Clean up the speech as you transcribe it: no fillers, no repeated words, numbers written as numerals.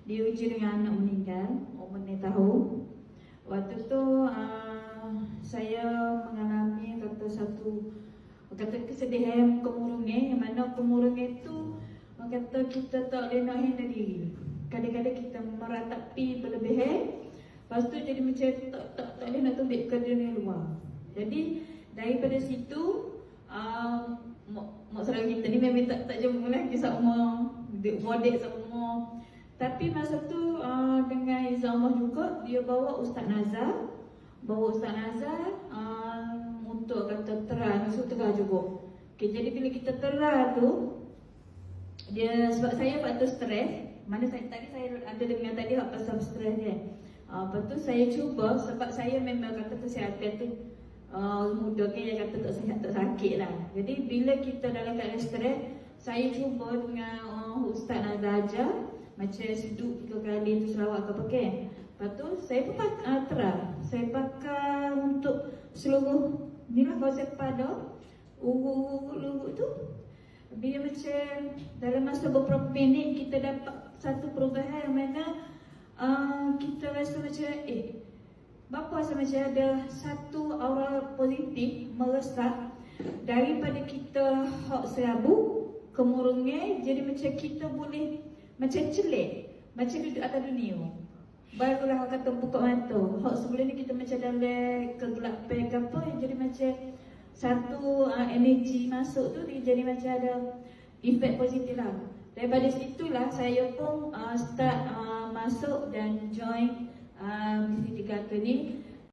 diuji dengan anak meninggal umur 4 tahun. Waktu tu saya mengalami satu kesedihan kemurungan, yang mana kemurungan itu kata kita tak boleh nak handle diri. Kadang-kadang kita meratapi berlebihan, lepas tu jadi macam tak boleh nak tumbik ke dunia luar. Jadi daripada situ mak saudara kita ni memang tak jumpa lagi sama bodek sama. Tapi masa tu dengan izin Allah juga, dia bawa Ustaz Nazar untuk kata terang, so terang juga. Okay, jadi bila kita terang tu, dia sebab saya waktu stres, mana saya ada dengar tadi pasal stres dia. Lepas tu saya cuba, sebab saya memang kata kesihatan tu muda kan, yang kata tak sihat tak sakit lah. Jadi bila kita dalam keadaan stres, saya cuba dengan Ustaz Nazar ajar, macam seduk 3 kali tu selawat ke apa kan. Lepas tu saya pun terang, saya pakai untuk seluruh ni lah, kalau saya pada urut tu, dia macam dalam masa beberapa minit kita dapat satu perubahan yang mana kita rasa macam bapa rasa macam ada satu aura positif meresap daripada kita hak serabut kemurungan, jadi macam kita boleh macam celik, macam duduk atas dunia. Barulah orang kata buka mata. Hak sebelum ni kita macam dalam kegelapan ke apa, jadi macam satu energi masuk tu, dia jadi macam ada efek positif lah. Daripada situlah saya pun start masuk dan join Misi 3 ni.